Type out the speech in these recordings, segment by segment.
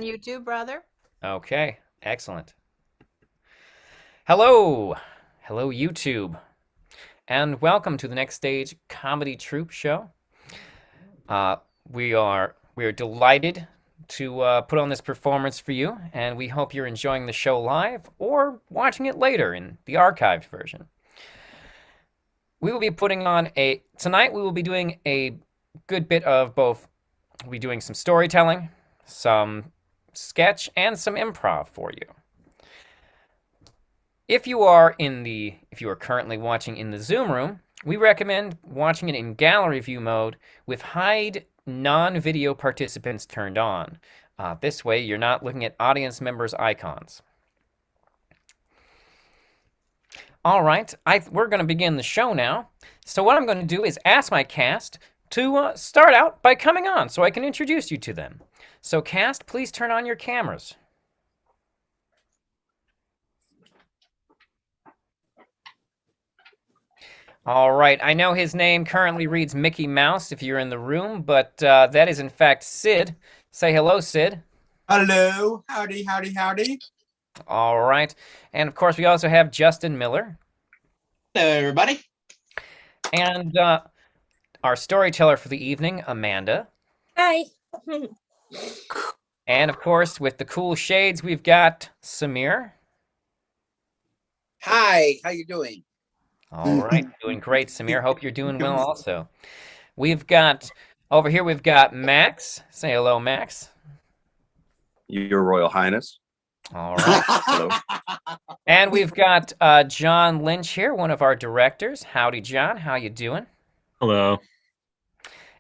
You too, brother. Okay, excellent. Hello, hello YouTube, and welcome to the Next Stage Comedy Troupe show. Uh, we are delighted to put on this performance for you, and we hope you're enjoying the show live or watching it later in the archived version. We will be putting on tonight. We will be doing a good bit of both. We'll be doing some storytelling, some sketch, and some improv for you. If you are currently watching in the Zoom room, we recommend watching it in gallery view mode with hide non-video participants turned on. This way, you're not looking at audience members' icons. All right, we're going to begin the show now. So what I'm going to do is ask my cast to start out by coming on so I can introduce you to them. So cast, please turn on your cameras. All right, I know his name currently reads Mickey Mouse if you're in the room, but that is in fact Sid. Say hello, Sid. Hello, howdy, howdy, howdy. All right, and of course we also have Justin Miller. Hello, everybody. And our storyteller for the evening, Amanda. Hi. And of course, with the cool shades, we've got Samir. Hi, how you doing? All right, doing great, Samir. Hope you're doing well also. Over here, we've got Max. Say hello, Max. Your Royal Highness. All right. Hello. And we've got John Lynch here, one of our directors. Howdy, John. How you doing? Hello.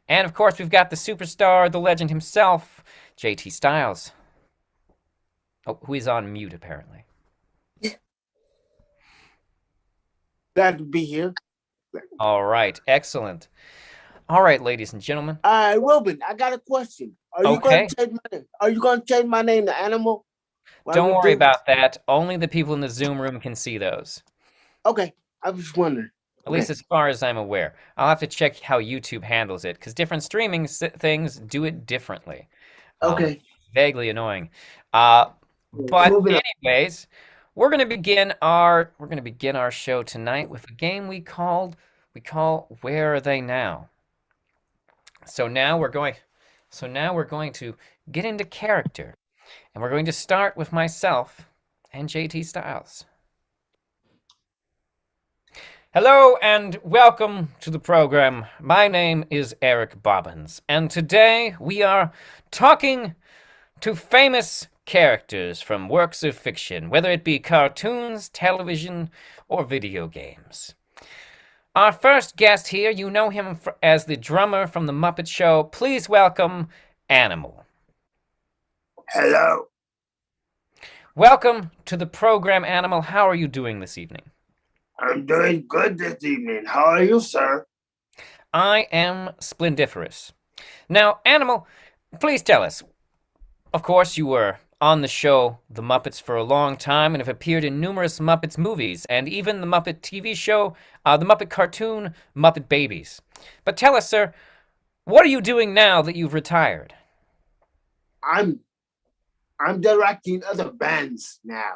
And of course, we've got the superstar, the legend himself, JT Styles. Oh, who is on mute, apparently. Glad to be here. All right, excellent. All right, ladies and gentlemen. Ruben, I got a question. Are you Okay. going to change my name to Animal? Don't worry about that. Only the people in the Zoom room can see those. Okay, I was just wondering. At least as far as I'm aware. I'll have to check how YouTube handles it, because different streaming things do it differently. Okay. Vaguely annoying. But Moving on. anyways, we're gonna begin our show tonight with a game we call Where Are They Now? So now we're going to get into character, and we're going to start with myself and JT Styles. Hello and welcome to the program. My name is Eric Bobbins, and today we are talking to famous characters from works of fiction, whether it be cartoons, television, or video games. Our first guest here, you know him as the drummer from The Muppet Show. Please welcome Animal. Hello. Welcome to the program, Animal. How are you doing this evening? I'm doing good this evening. How are you, sir? I am splendiferous. Now, Animal, please tell us. Of course, you were on the show The Muppets for a long time and have appeared in numerous Muppets movies and even the Muppet TV show, the Muppet cartoon, Muppet Babies. But tell us, sir, what are you doing now that you've retired? I'm directing other bands now.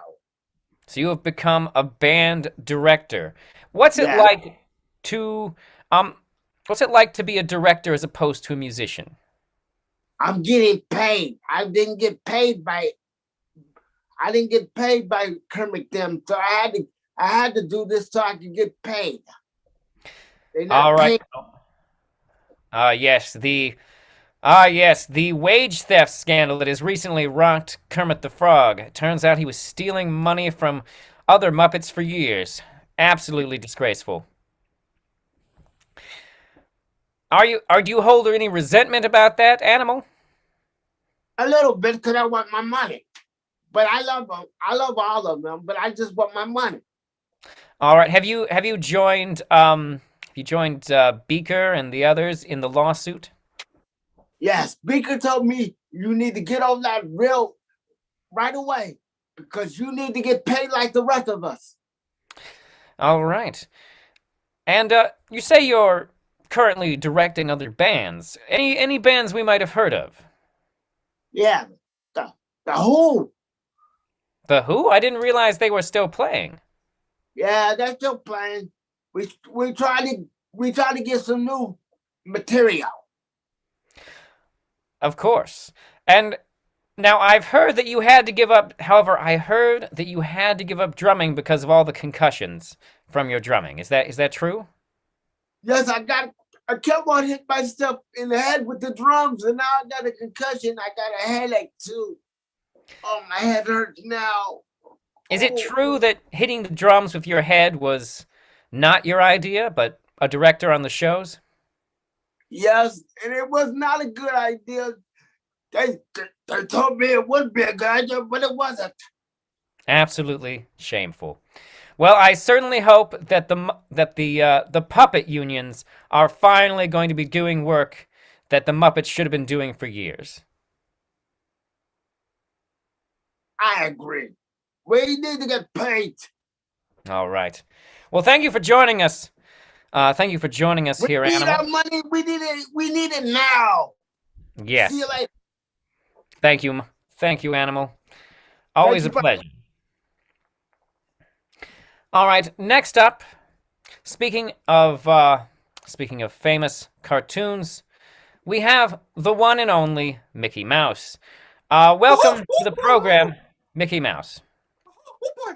So you have become a band director. What's it Yeah. like to be a director as opposed to a musician? I'm getting paid. I didn't get paid by Kermit them, so I had to do this so I could get paid. They're not All right. paying. Yes, the wage theft scandal that has recently rocked Kermit the Frog. It turns out he was stealing money from other Muppets for years. Absolutely disgraceful. Do you hold any resentment about that, Animal? A little bit because I want my money. But I love them. I love all of them, but I just want my money. All right. Have you joined Beaker and the others in the lawsuit? Yes, Beaker told me you need to get on that real right away because you need to get paid like the rest of us. All right. And you say you're currently directing other bands. Any bands we might have heard of? Yeah, The Who. The Who? I didn't realize they were still playing. Yeah, they're still playing. We try to get some new material. Of course. And now I've heard that you had to give up, however, I heard that you had to give up drumming because of all the concussions from your drumming. Is that true? Yes, I kept on hitting myself in the head with the drums, and now I got a concussion. I got a headache too. Oh, my head hurts now. Is it true that hitting the drums with your head was not your idea, but a director on the shows? Yes, and it was not a good idea. They told me it would be a good idea, but it wasn't. Absolutely shameful. Well, I certainly hope that the puppet unions are finally going to be doing work that the Muppets should have been doing for years. I agree. We need to get paid. All right. Well, thank you for joining us. Thank you for joining us here, We need Animal. our money. We need it now. Yes. See you later. Thank you, Animal. Always a Thank you, pleasure. All right. Next up, speaking of famous cartoons, we have the one and only Mickey Mouse. Welcome to the program, Mickey Mouse. Oh boy,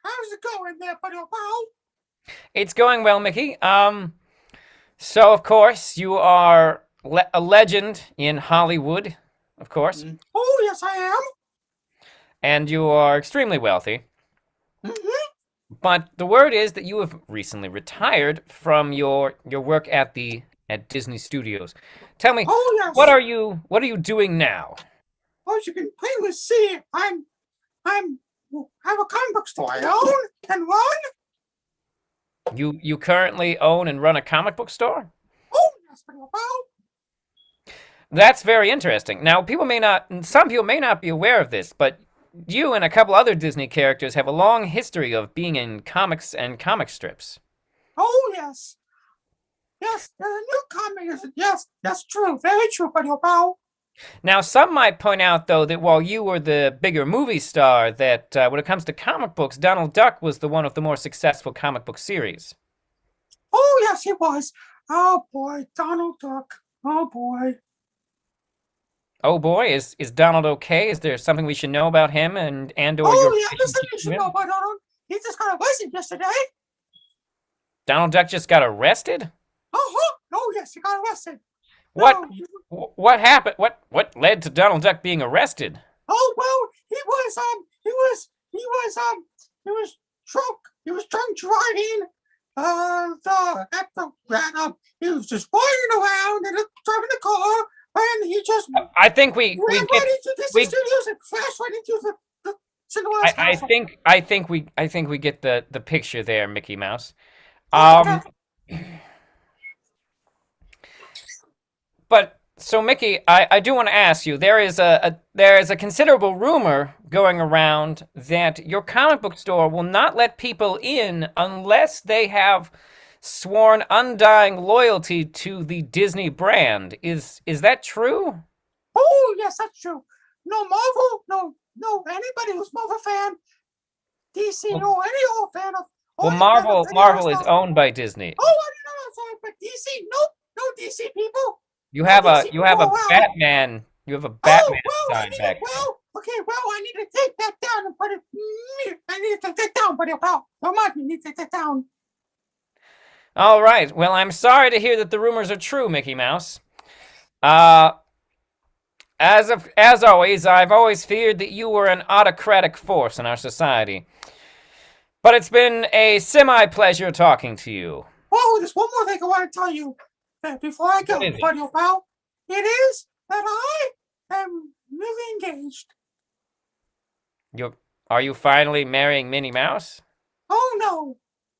how's it going there, buddy? It's going well, Mickey. So of course you are a legend in Hollywood, of course, Oh yes, I am. and you are extremely wealthy. But the word is that you have recently retired from your work at Disney Studios. Tell me, Oh yes. what are you doing now? As you can plainly see, I have a comic book store I own and run. You currently own and run a comic book store? Oh yes, buddy. Well, That's very interesting. Now, some people may not be aware of this, but you and a couple other Disney characters have a long history of being in comics and comic strips. oh yes. Yes, there's a new comic. Yes, that's true. Very true, buddy. Well, Now, some might point out, though, that while you were the bigger movie star, that when it comes to comic books, Donald Duck was the one of the more successful comic book series. oh yes, he was. Oh boy, Donald Duck. Oh boy. Oh boy, is Donald okay? Is there something we should know about him and or your Oh yeah, listen, relationship you to should him? know about Donald. He just got arrested yesterday. Donald Duck just got arrested? Oh yes, he got arrested. What No, what happened? What led to Donald Duck being arrested? oh well, he was drunk. He was drunk driving. He was just riding around and driving the car, and he just I think we ran get right into Disney Studios and flashed right into the Cinderella I castle. think we get the picture there, Mickey Mouse. Okay. But so Mickey, I do want to ask you. There is a considerable rumor going around that your comic book store will not let people in unless they have sworn undying loyalty to the Disney brand. Is that true? Oh yes, that's true. No Marvel, no anybody who's Marvel fan, DC, no any old fan of. Well, any fan Marvel of any Marvel other is stuff. owned by Disney. Oh, I didn't know that. Sorry, but DC, nope, no DC people. You have a DC, Batman. You have a Batman sign back there. I need to take that down and put it. I need to take that down, buddy. Well, don't mind me. Need to take that down. All right. Well, I'm sorry to hear that the rumors are true, Mickey Mouse. As always, I've always feared that you were an autocratic force in our society. But it's been a semi-pleasure talking to you. Oh, there's one more thing I want to tell you before I go, What is it? buddy. Well, it is that I am really engaged. Are you finally marrying Minnie Mouse? Oh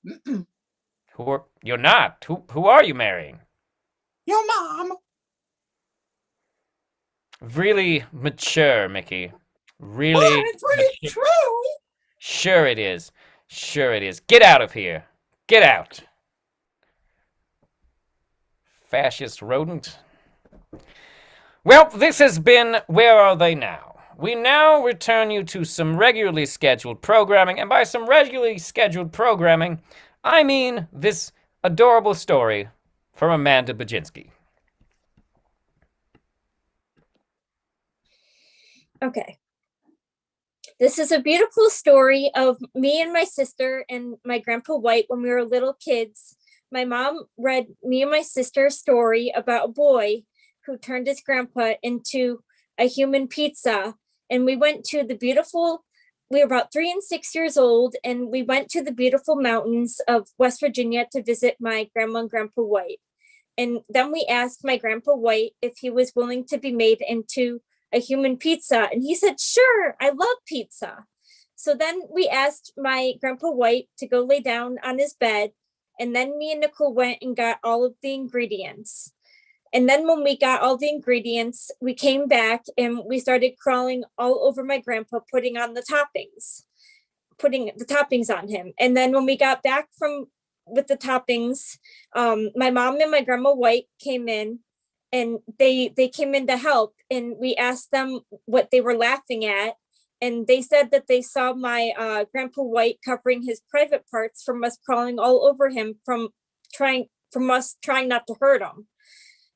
no, You're not. Who are you marrying? your mom. Really mature, Mickey. Really But it's really mature. true. Sure it is. Sure it is. Get out of here. Get out. Fascist rodent. Well, this has been Where Are They Now? we now return you to some regularly scheduled programming, and by some regularly scheduled programming, I mean this adorable story from Amanda Bugenske. Okay. This is a beautiful story of me and my sister and my Grandpa White when we were little kids. My mom read me and my sister a story about a boy who turned his grandpa into a human pizza. And we went to we were about 3 and 6 years old, and we went to the beautiful mountains of West Virginia to visit my grandma and Grandpa White. And then we asked my Grandpa White if he was willing to be made into a human pizza. And he said, sure, I love pizza. So then we asked my Grandpa White to go lay down on his bed. And then me and Nicole went and got all of the ingredients. And then when we got all the ingredients, we came back and we started crawling all over my grandpa, putting the toppings on him. And then when we got back with the toppings, my mom and my Grandma White came in, and they came in to help, and we asked them what they were laughing at. And they said that they saw my Grandpa White covering his private parts from us crawling all over him from us trying not to hurt him.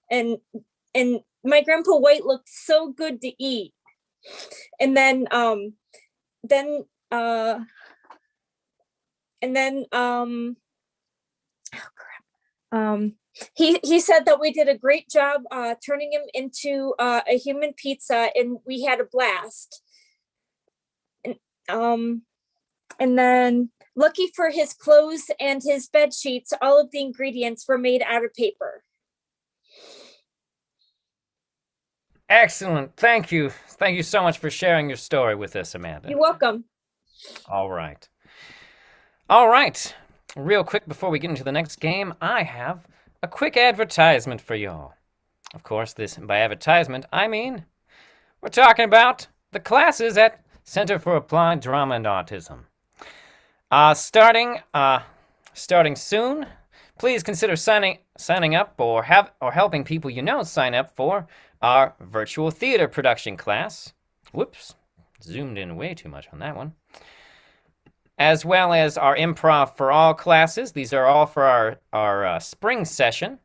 And my Grandpa White looked so good to eat. And then oh crap. He said that we did a great job turning him into a human pizza, and we had a blast. And then, lucky for his clothes and his bed sheets, all of the ingredients were made out of paper. Excellent. Thank you. Thank you so much for sharing your story with us, Amanda. You're welcome. All right. All right. Real quick before we get into the next game, I have a quick advertisement for y'all. Of course, by advertisement, I mean we're talking about the classes at Center for Applied Drama and Autism. Starting soon, please consider signing up or helping people you know sign up for our virtual theater production class. Whoops, zoomed in way too much on that one. As well as our Improv for All classes. These are all for our spring session.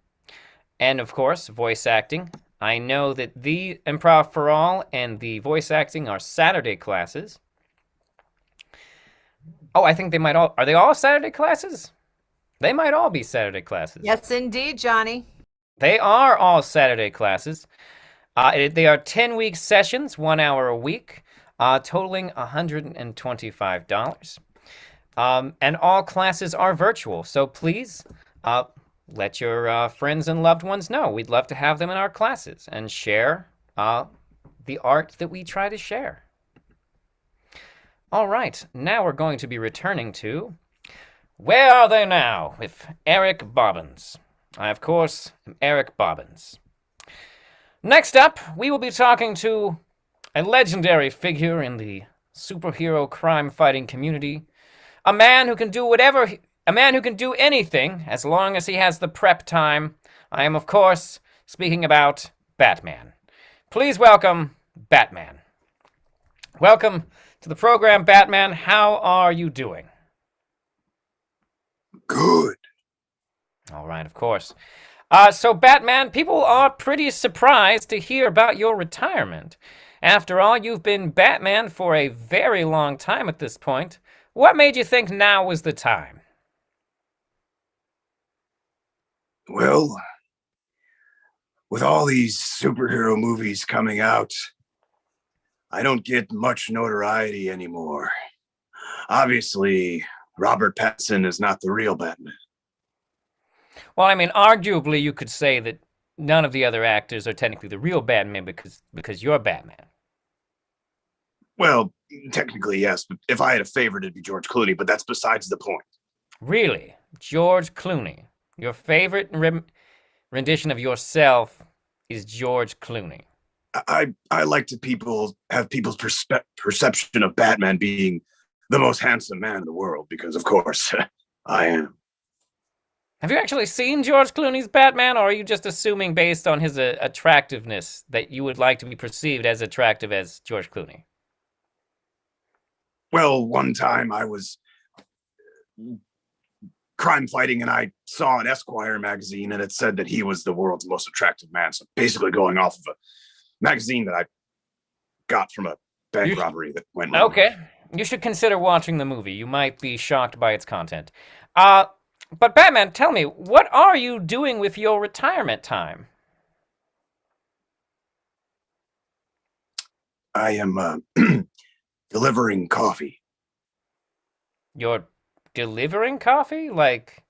And of course, voice acting. I know that the Improv for All and the voice acting are Saturday classes. Oh, I think are they all Saturday classes? They might all be Saturday classes. Yes, indeed, Johnny. They are all Saturday classes. They are 10-week sessions, 1 hour a week, totaling $125. And all classes are virtual, so please let your friends and loved ones know. We'd love to have them in our classes and share the art that we try to share. All right, now we're going to be returning to Where Are They Now? With Eric Bobbins. I, of course, am Eric Bobbins. Next up, we will be talking to a legendary figure in the superhero crime-fighting community. A man who can do anything as long as he has the prep time. I am, of course, speaking about Batman. Please welcome Batman. Welcome to the program, Batman. How are you doing? Good. All right, of course. So, Batman, people are pretty surprised to hear about your retirement. After all, you've been Batman for a very long time at this point. What made you think now was the time? Well, with all these superhero movies coming out, I don't get much notoriety anymore. Obviously, Robert Pattinson is not the real Batman. Well, I mean, arguably, you could say that none of the other actors are technically the real Batman because you're Batman. Well, technically, yes, but if I had a favorite, it'd be George Clooney, but that's besides the point. Really? George Clooney? Your favorite rendition of yourself is George Clooney? I like to have people's perception of Batman being the most handsome man in the world, because, of course, I am. Have you actually seen George Clooney's Batman, or are you just assuming based on his attractiveness that you would like to be perceived as attractive as George Clooney? Well, one time I was crime fighting and I saw an Esquire magazine and it said that he was the world's most attractive man. So basically going off of a magazine that I got from a bank robbery that went wrong. Okay. You should consider watching the movie. You might be shocked by its content. But Batman, tell me, what are you doing with your retirement time? I am delivering coffee. You're delivering coffee? Like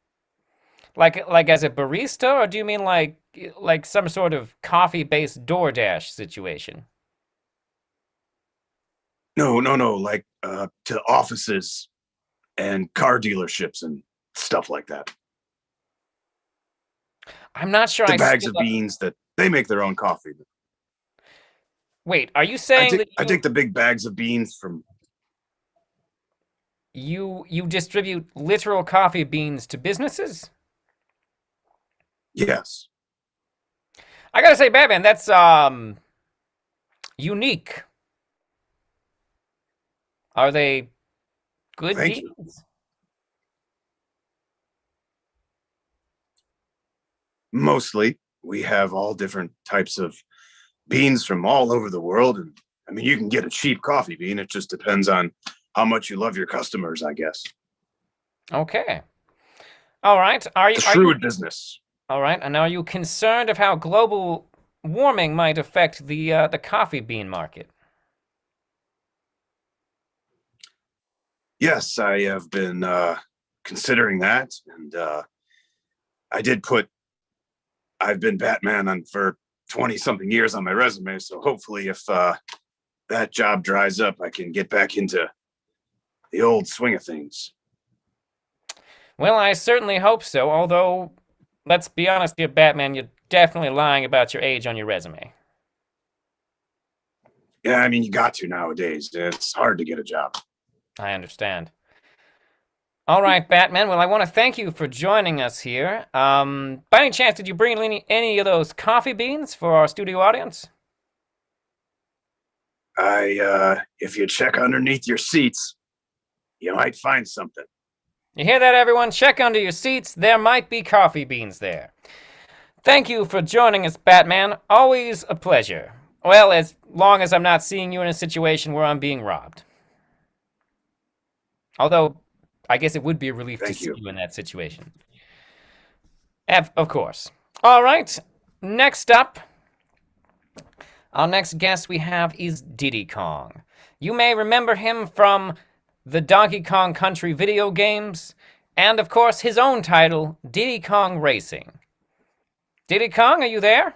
as a barista, or do you mean like some sort of coffee-based DoorDash situation? No, like to offices and car dealerships and stuff like that. I'm not sure. The bags of beans that they make their own coffee. Wait, are you saying I take the big bags of beans from... You distribute literal coffee beans to businesses? Yes. I gotta say, Batman, that's unique. Are they good Thank beans? you. Mostly. We have all different types of beans from all over the world. And I mean, you can get a cheap coffee bean. It just depends on how much you love your customers, I guess. Okay. All right. It's a shrewd business. All right. And are you concerned of how global warming might affect the coffee bean market? Yes, I have been considering that, and I've been Batman for 20-something years on my resume, so hopefully if that job dries up, I can get back into the old swing of things. Well, I certainly hope so, although, let's be honest here, Batman, you're definitely lying about your age on your resume. Yeah, I mean, you got to nowadays. It's hard to get a job. I understand. All right, Batman. Well, I want to thank you for joining us here. By any chance, did you bring any of those coffee beans for our studio audience? If you check underneath your seats, you might find something. You hear that, everyone? Check under your seats. There might be coffee beans there. Thank you for joining us, Batman. Always a pleasure. Well, as long as I'm not seeing you in a situation where I'm being robbed. Although, I guess it would be a relief to see you in that situation. Of course. All right. Next up, our next guest we have is Diddy Kong. You may remember him from the Donkey Kong Country video games, and of course his own title, Diddy Kong Racing. Diddy Kong, are you there?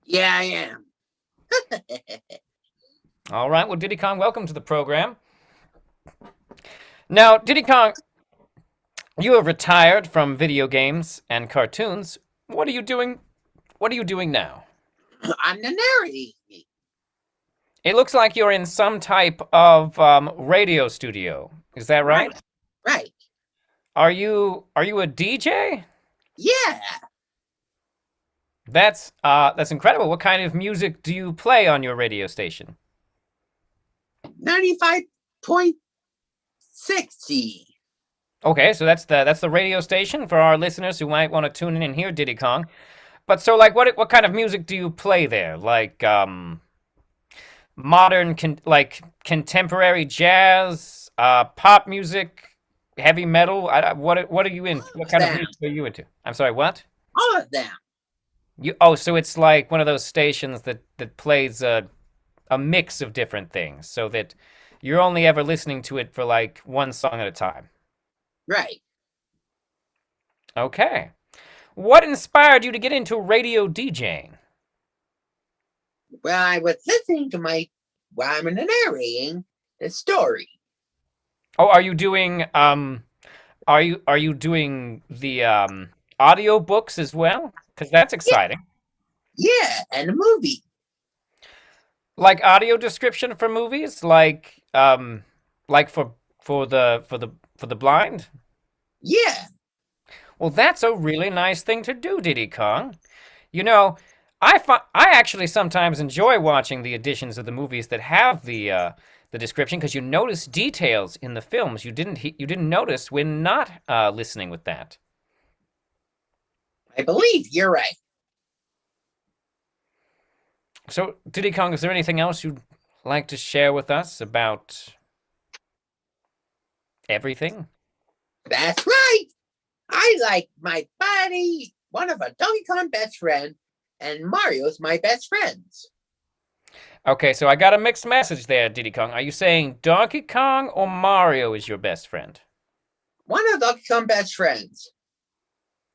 Yeah, I am. All right. Well, Diddy Kong, welcome to the program. Now, Diddy Kong, you have retired from video games and cartoons. What are you doing? What are you doing now? I'm the narrating. It looks like you're in some type of radio studio. Is that right? Right. Are you a DJ? Yeah. That's incredible. What kind of music do you play on your radio station? 95.60. Okay, so that's the radio station for our listeners who might want to tune in and hear Diddy Kong. But so, like, what kind of music do you play there? Like modern, contemporary jazz, pop music, heavy metal. What are you in? What kind of music are you into? I'm sorry, what? All of them. So it's like one of those stations that plays a mix of different things, so that you're only ever listening to it for like one song at a time. Right. Okay. What inspired you to get into radio DJing? Well, I was listening to while I'm narrating the story. Oh, are you doing the audio books as well? Because that's exciting. Yeah, and a movie. Like audio description for movies, like for the blind. Yeah. Well, that's a really nice thing to do, Diddy Kong. You know, I actually sometimes enjoy watching the editions of the movies that have the description because you notice details in the films you didn't notice when not listening with that. I believe you're right. So, Diddy Kong, is there anything else you'd like to share with us about everything? That's right. I like my buddy, one of a Donkey Kong best friend, and Mario's my best friends. Okay, so I got a mixed message there, Diddy Kong. Are you saying Donkey Kong or Mario is your best friend? One of Donkey Kong best friends.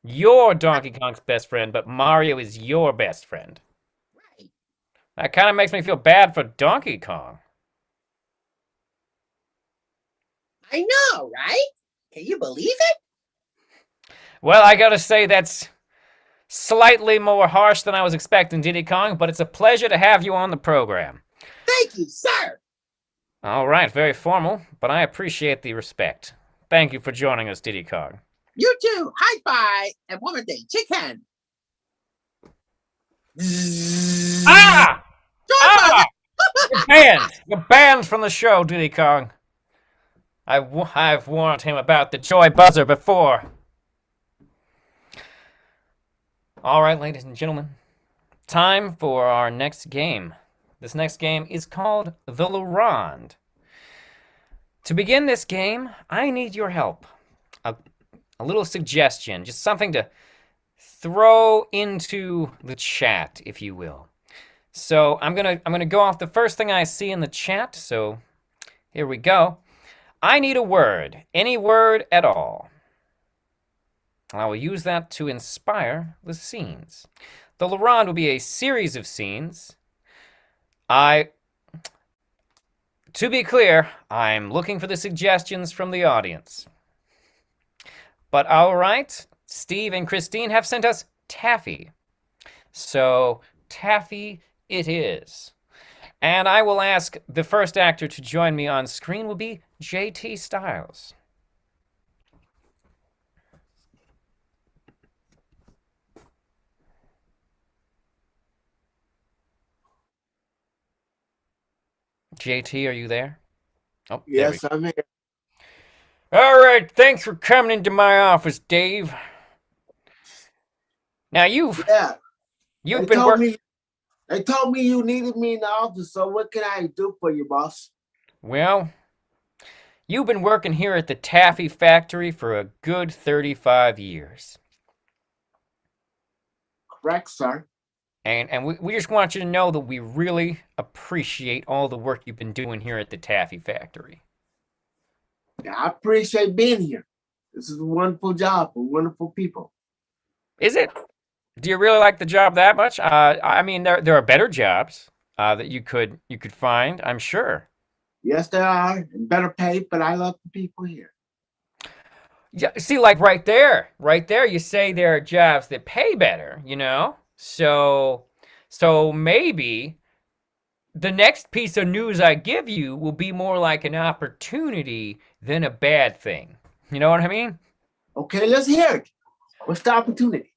You're Donkey Kong's best friend, but Mario is your best friend. Right. That kind of makes me feel bad for Donkey Kong. I know, right? Can you believe it? Well, I gotta say that's slightly more harsh than I was expecting, Diddy Kong, but it's a pleasure to have you on the program. Thank you, sir. All right, very formal, but I appreciate the respect. Thank you for joining us, Diddy Kong. You too. High five and one more thing. Chicken. Ah! Ah! You're banned! You're banned from the show, Diddy Kong. I've warned him about the joy buzzer before. All right, ladies and gentlemen, time for our next game. This next game is called the Ronde. To begin this game, I need your help. A little suggestion, just something to throw into the chat, if you will. So I'm gonna go off the first thing I see in the chat. So here we go. I need a word, any word at all. I will use that to inspire the scenes. The Ronde will be a series of scenes. To be clear, I'm looking for the suggestions from the audience. But all right, Steve and Christine have sent us Taffy. So Taffy it is. And I will ask the first actor to join me on screen will be JT Styles. JT, are you there? Oh, Yes, I'm here. All right, thanks for coming into my office, Dave. Now you've They been working. They told me you needed me in the office, so what can I do for you, boss? Well, you've been working here at the Taffy factory for a good 35 years. Correct, sir. And we just want you to know that we really appreciate all the work you've been doing here at the Taffy factory. Yeah, I appreciate being here. This is a wonderful job for wonderful people. Is it? Do you really like the job that much? I mean, there are better jobs that you could find, I'm sure. Yes, there are, and better paid, but I love the people here. Yeah, see, like right there, you say there are jobs that pay better, you know? So maybe the next piece of news I give you will be more like an opportunity than a bad thing. You know what I mean? Okay, let's hear it. What's the opportunity?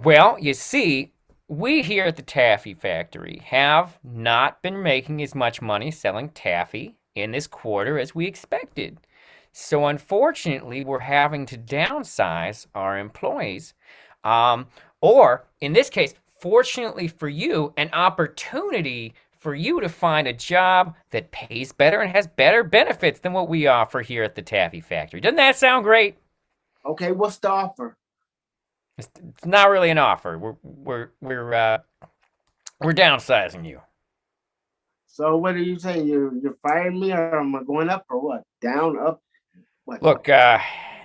Well, you see, we here at the Taffy factory have not been making as much money selling taffy in this quarter as we expected. So unfortunately, we're having to downsize our employees. Or in this case, fortunately for you, an opportunity for you to find a job that pays better and has better benefits than what we offer here at the Taffy factory. Doesn't that sound great? Okay, what's the offer? It's not really an offer. We're downsizing you. So what are you saying? You're firing me, or am I going up, or what? Down, up? What? Look,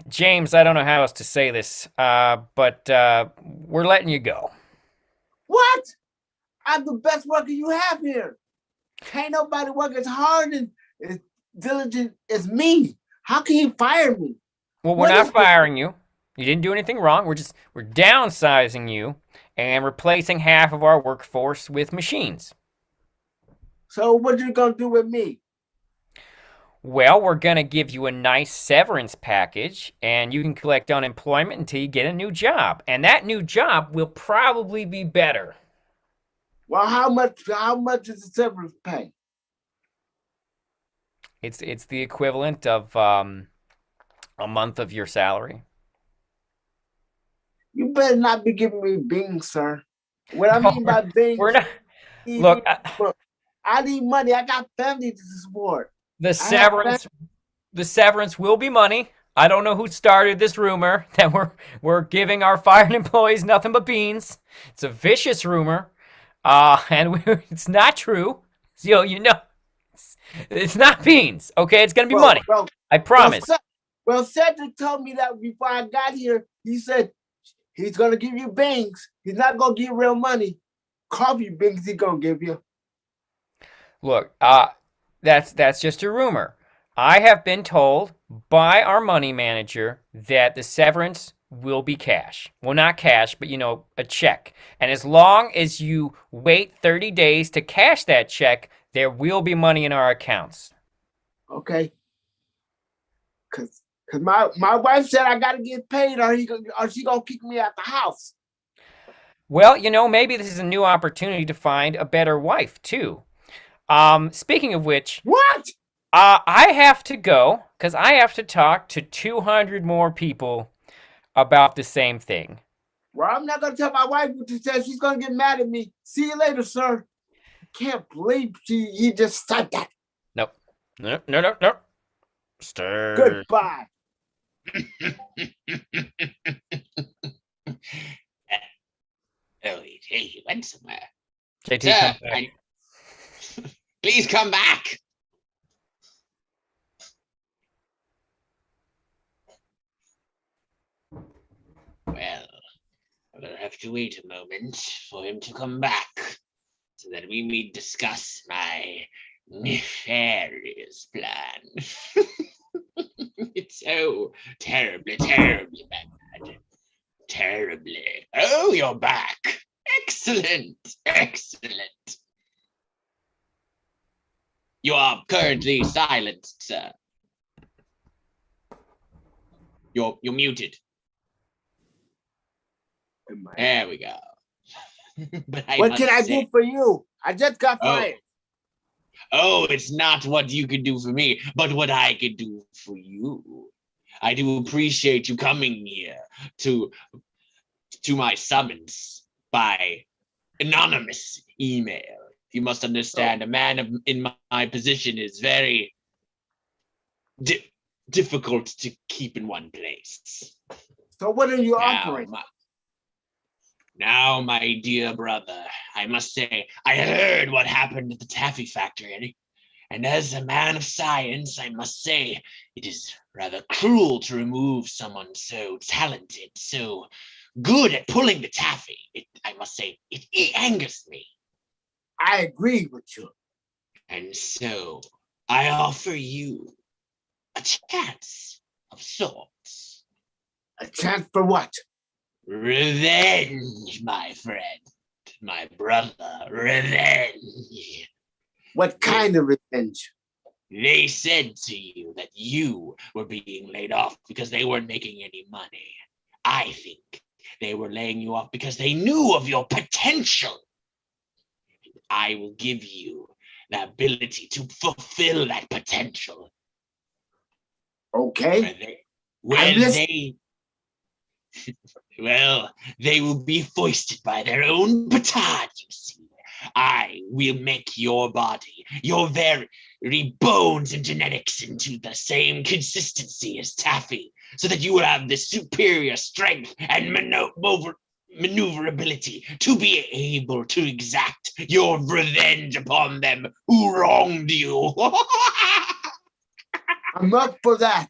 James, I don't know how else to say this, but we're letting you go. What? I'm the best worker you have here. Can't nobody work as hard and as diligent as me. How can you fire me? Well, we're not firing you. You didn't do anything wrong. We're downsizing you and replacing half of our workforce with machines. So what you gonna do with me? Well, we're going to give you a nice severance package, and you can collect unemployment until you get a new job. And that new job will probably be better. Well, how much is the severance pay? It's the equivalent of a month of your salary. You better not be giving me beans, sir. What I mean by beans, We're not. Look, I need money. I got family to support. the severance will be money. I don't know who started this rumor that we're giving our fired employees nothing but beans. It's a vicious rumor, and it's not true. So it's not beans. Okay, it's gonna be money. I promise. Well, Cedric told me that before I got here. He said he's gonna give you beans. He's not gonna give you real money. Coffee beans he's gonna give you. Look, that's just a rumor. I have been told by our money manager that the severance will be cash. Well, not cash, but a check. And as long as you wait 30 days to cash that check, there will be money in our accounts. Okay. Cause my wife said I gotta get paid or she gonna kick me out the house. Well, maybe this is a new opportunity to find a better wife too. Speaking of which, what? I have to go because I have to talk to 200 more people about the same thing. Well, I'm not gonna tell my wife what you said. She's gonna get mad at me. See you later, sir. I can't believe he just said that. Nope. No. Starr. Goodbye. Oh, he went somewhere. JT, Sir, come back. please come back. Well, I'll have to wait a moment for him to come back so that we may discuss my nefarious plan. It's so terribly bad. Terribly. Oh, you're back. Excellent. You are currently silenced, sir. You're muted. There we go. But what can I do for you? I just got fired. Oh, it's not what you can do for me, but what I can do for you. I do appreciate you coming here to my summons by anonymous email. You must understand, a man in my position is very difficult to keep in one place. So what are you offering? Now, my dear brother, I must say, I heard what happened at the taffy factory, and as a man of science, I must say it is rather cruel to remove someone so talented, so good at pulling the taffy. I must say, it angers me. I agree with you. And so, I offer you a chance of sorts. A chance for what? Revenge, my friend, my brother, revenge. What kind of revenge? They said to you that you were being laid off because they weren't making any money. I think they were laying you off because they knew of your potential. I will give you the ability to fulfill that potential. Okay. Well, they will be foisted by their own petard, you see. I will make your body, your very bones and genetics into the same consistency as taffy, so that you will have the superior strength and maneuverability to be able to exact your revenge upon them who wronged you. I'm up for that.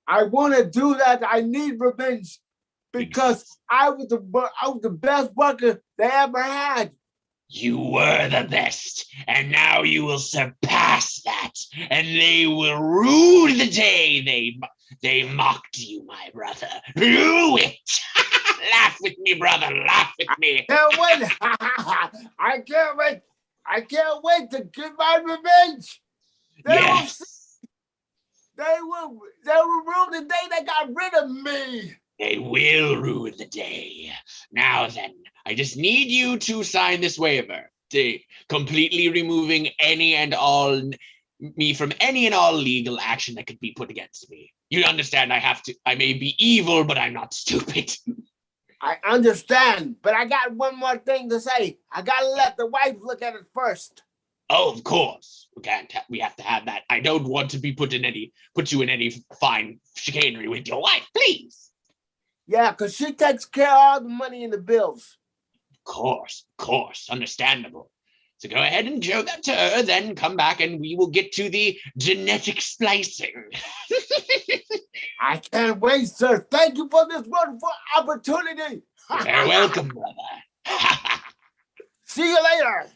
I want to do that. I need revenge because I was the best worker they ever had. You were the best, and now you will surpass that, and they will rue the day they mocked you, my brother. Rue it! Laugh with me, brother. Laugh with me. Can't wait. I can't wait. I can't wait to get my revenge. Yes. the day they got rid of me. They will ruin the day. Now then, I just need you to sign this waiver, completely removing any and all me from any and all legal action that could be put against me. You understand? I may be evil, but I'm not stupid. I understand, but I got one more thing to say. I gotta let the wife look at it first. Oh, of course. We have to have that. I don't want to be put you in any fine chicanery with your wife, please. Yeah, because she takes care of all the money and the bills. Of course, understandable. So go ahead and show that to her, then come back and we will get to the genetic splicing. I can't wait, sir. Thank you for this wonderful opportunity. You're welcome, brother. See you later.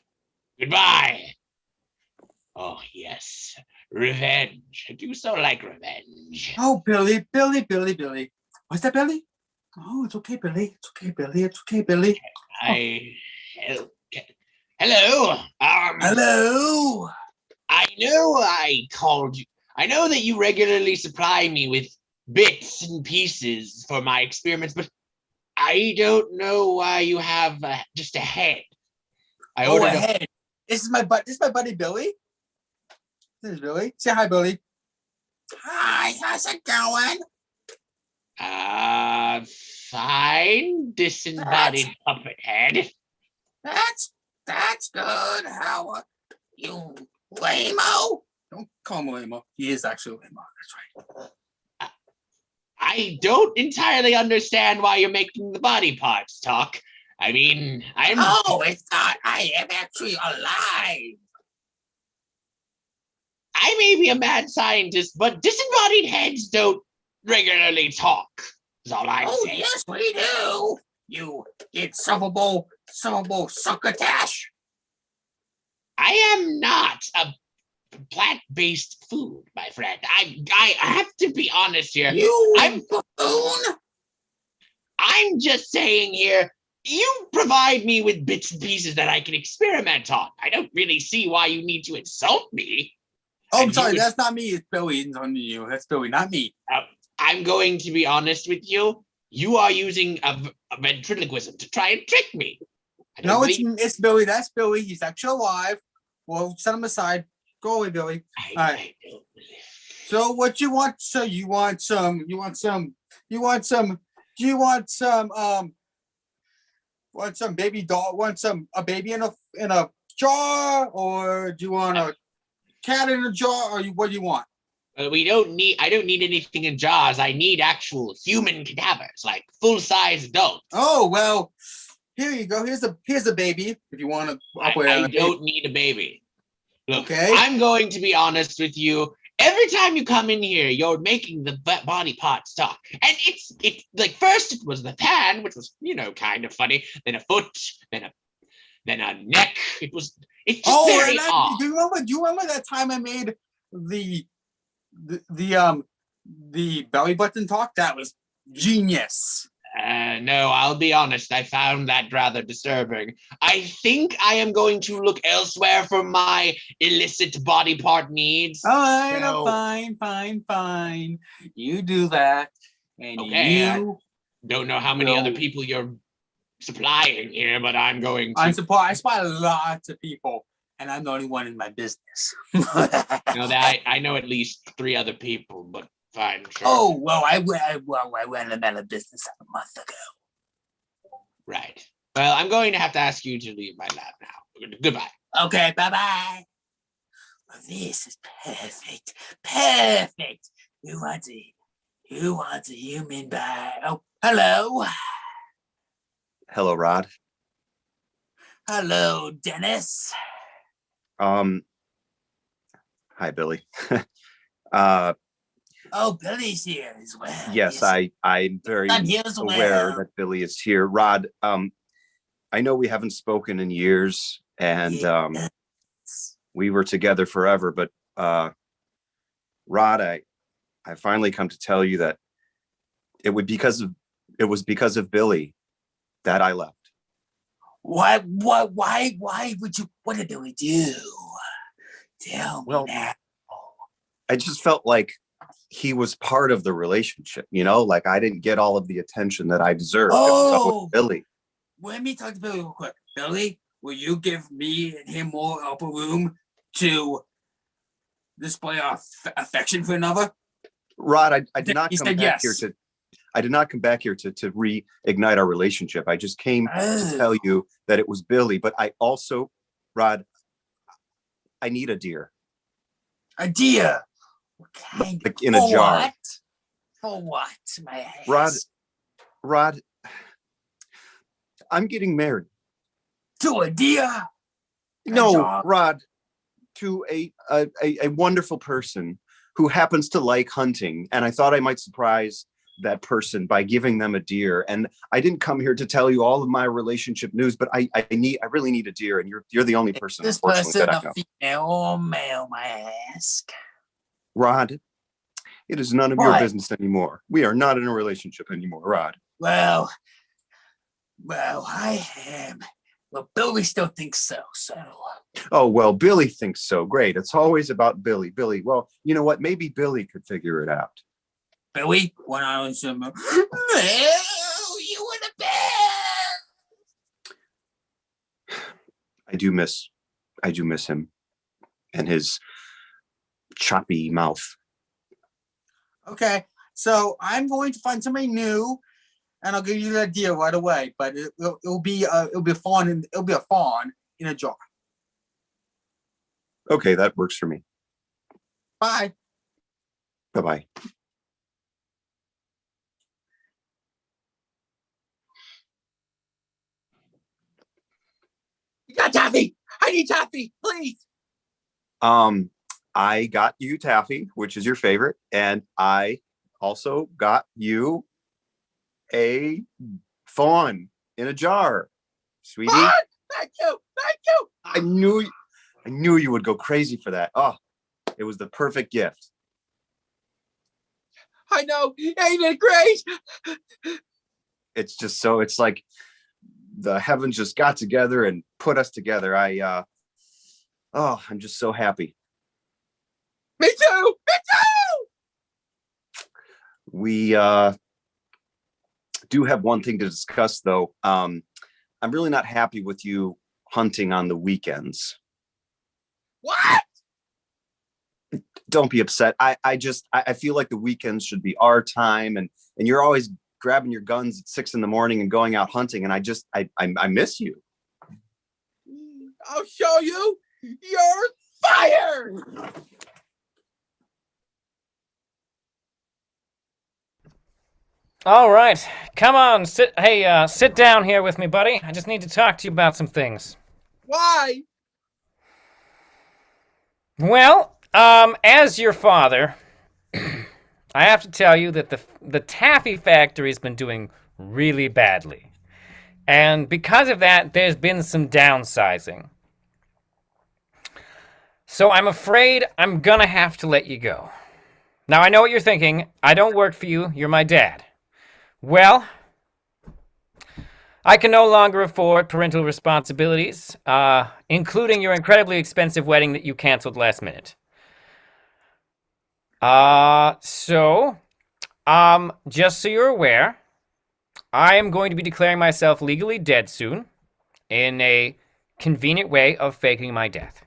Goodbye. Oh, yes. Revenge. I do so like revenge. Oh, Billy. What's that, Billy? Oh, it's okay, Billy. It's okay, Billy. Hello. Hello. I know I called you. I know that you regularly supply me with bits and pieces for my experiments, but I don't know why you have just a head. I ordered a head. This is my buddy Billy. This is Billy. Say hi, Billy. Hi, how's it going? Fine. Disembodied puppet head. That's good. How are you, lame-o? Don't call him lame-o. He is actually lame-o. That's right. I don't entirely understand why you're making the body parts talk. I mean, Oh, it's not. I am actually alive. I may be a mad scientist, but disembodied heads don't regularly talk. Is all I'm saying. Oh, yes, we do. You insufferable succotash. I am not a plant-based food, my friend. I have to be honest here. I'm buffoon. I'm just saying here, you provide me with bits and pieces that I can experiment on. I don't really see why you need to insult me. Oh, I'm sorry, that's not me. It's Billy insulting you. That's Billy, not me. I'm going to be honest with you. You are using a ventriloquism to try and trick me. No, it's Billy. That's Billy. He's actually alive. Well, set him aside. Go away, Billy. All right. So what you want? So you want some baby doll? Want a baby in a jar, or do you want a cat in a jar, or what do you want? I don't need anything in jars. I need actual human cadavers, like full-size adults. Oh, well, here you go. Here's a baby, if you want to operate on a baby. I don't need a baby. Look, okay. I'm going to be honest with you. Every time you come in here, you're making the body parts talk. And it's like, first it was the hand, which was, kind of funny. Then a foot, then a neck. It's just very odd. Do you remember that time I made the belly button talk? That was genius. No, I'll be honest. I found that rather disturbing. I think I am going to look elsewhere for my illicit body part needs. All right, so, fine. You do that. And okay, you don't know how many other people you're supplying here, but I'm going to. I supply lots of people, and I'm the only one in my business. I know at least 3 other people, but fine. Sure. Oh, well, I went out of business a month ago. Right. Well, I'm going to have to ask you to leave my lab now. Goodbye. Okay, bye-bye. Well, this is perfect. Perfect. Who wants a human body? Oh, hello. Hello, Rod. Hello, Dennis. Hi, Billy. Oh, Billy's here as well. Yes, I'm very aware that Billy is here. Rod, I know we haven't spoken in years, and we were together forever, but Rod, I finally come to tell you that it was because of Billy that I left. Why would you? What did Billy do? Tell me now. I just felt like he was part of the relationship, you know, like I didn't get all of the attention that I deserved. It was Oh, Billy. let me talk to Billy real quick. Billy, will you give me and him more upper room to display our affection for another? Rod, I did not He come said back yes. here to. I did not come back here to reignite our relationship. I just came to tell you that it was Billy. But I also, Rod, I need a deer. A deer. What kind? Like in a jar. What? For what? My ass. Rod, I'm getting married. To a deer? No, jar? Rod, to a wonderful person who happens to like hunting, and I thought I might surprise that person by giving them a deer. And I didn't come here to tell you all of my relationship news, but I really need a deer, and you're the only person. This person a female or male, my ass? Rod, it is none of your business anymore. We are not in a relationship anymore, Rod. Well, I am. Well, Billy still thinks so. Oh, well, Billy thinks so. Great. It's always about Billy. Billy, well, you know what? Maybe Billy could figure it out. Billy, when I was you were the best. I do miss him and his choppy mouth. Okay, so I'm going to find somebody new, and I'll give you that deal right away. But it'll be a fawn in a jar. Okay, that works for me. Bye. Bye-bye. You got taffy. I need taffy, please. I got you taffy, which is your favorite, and I also got you a fawn in a jar, sweetie. What? Thank you. I knew you would go crazy for that. Oh, it was the perfect gift. I know. Ain't it great? It's like the heavens just got together and put us together. I'm just so happy. Me too. We do have one thing to discuss, though. I'm really not happy with you hunting on the weekends. What? Don't be upset. I feel like the weekends should be our time, and you're always grabbing your guns at 6 a.m. and going out hunting, and I miss you. I'll show you. You're fired. All right, come on, sit down here with me, buddy. I just need to talk to you about some things. Why? Well, as your father, I have to tell you that the taffy factory has been doing really badly. And because of that, there's been some downsizing. So I'm afraid I'm gonna have to let you go. Now, I know what you're thinking. I don't work for you. You're my dad. Well, I can no longer afford parental responsibilities, including your incredibly expensive wedding that you canceled last minute. So, just so you're aware, I am going to be declaring myself legally dead soon in a convenient way of faking my death.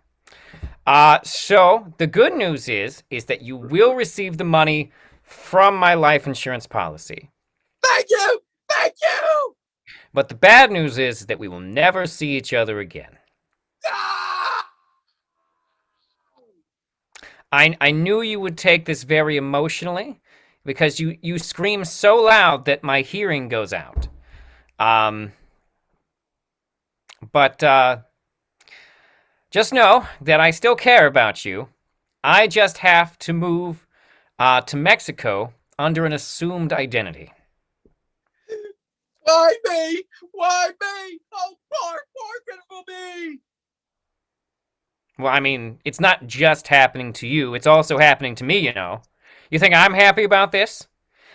So the good news is that you will receive the money from my life insurance policy. Thank you. But the bad news is that we will never see each other again. Ah! I knew you would take this very emotionally because you scream so loud that my hearing goes out. But just know that I still care about you. I just have to move to Mexico under an assumed identity. Why me? Oh, poor pitiful me. Well, I mean, it's not just happening to you. It's also happening to me, you know. You think I'm happy about this?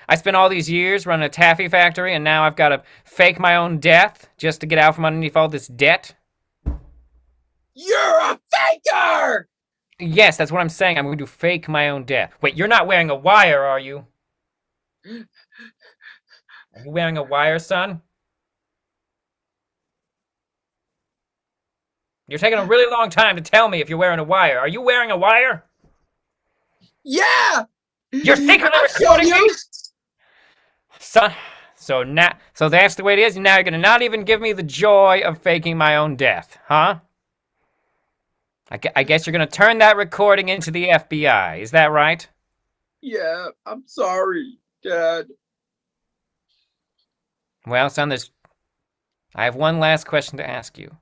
I spent all these years running a taffy factory, and now I've got to fake my own death just to get out from underneath all this debt? You're a faker! Yes, that's what I'm saying. I'm going to fake my own death. Wait, you're not wearing a wire, are you? Are you wearing a wire, son? You're taking a really long time to tell me if you're wearing a wire. Are you wearing a wire? Yeah. You're secretly I'll show recording you. me? Son, so that's the way it is? Now you're going to not even give me the joy of faking my own death, huh? I guess you're going to turn that recording into the FBI. Is that right? Yeah, I'm sorry, Dad. Well, son, I have one last question to ask you.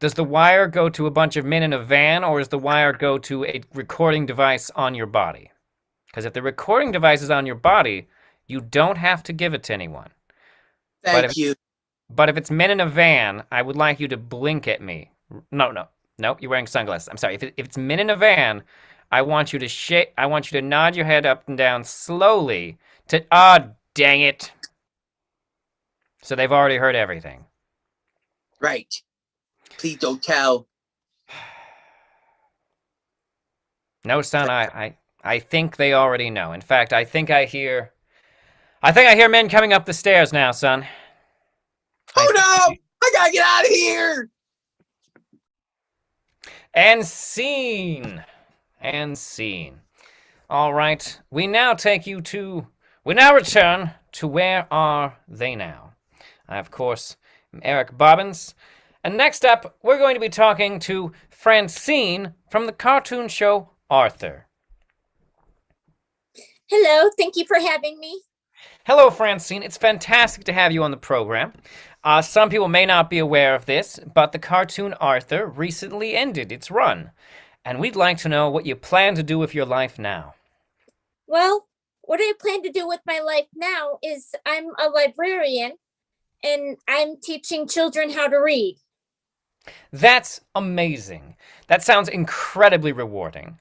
Does the wire go to a bunch of men in a van, or does the wire go to a recording device on your body? Because if the recording device is on your body, you don't have to give it to anyone. Thank you. But if it's men in a van, I would like you to blink at me. No, you're wearing sunglasses. I'm sorry. If it's men in a van, I want you to nod your head up and down slowly to, dang it. So they've already heard everything. Right. Please don't tell. No, son, I think they already know. In fact, I think I hear men coming up the stairs now, son. Oh no! I gotta get out of here. And scene. All right, we now return to Where Are They Now? I, of course, am Eric Bobbins. And next up, we're going to be talking to Francine from the cartoon show Arthur. Hello, thank you for having me. Hello, Francine. It's fantastic to have you on the program. Some people may not be aware of this, but the cartoon Arthur recently ended its run. And we'd like to know what you plan to do with your life now. Well, what I plan to do with my life now is I'm a librarian and I'm teaching children how to read. That's amazing. That sounds incredibly rewarding.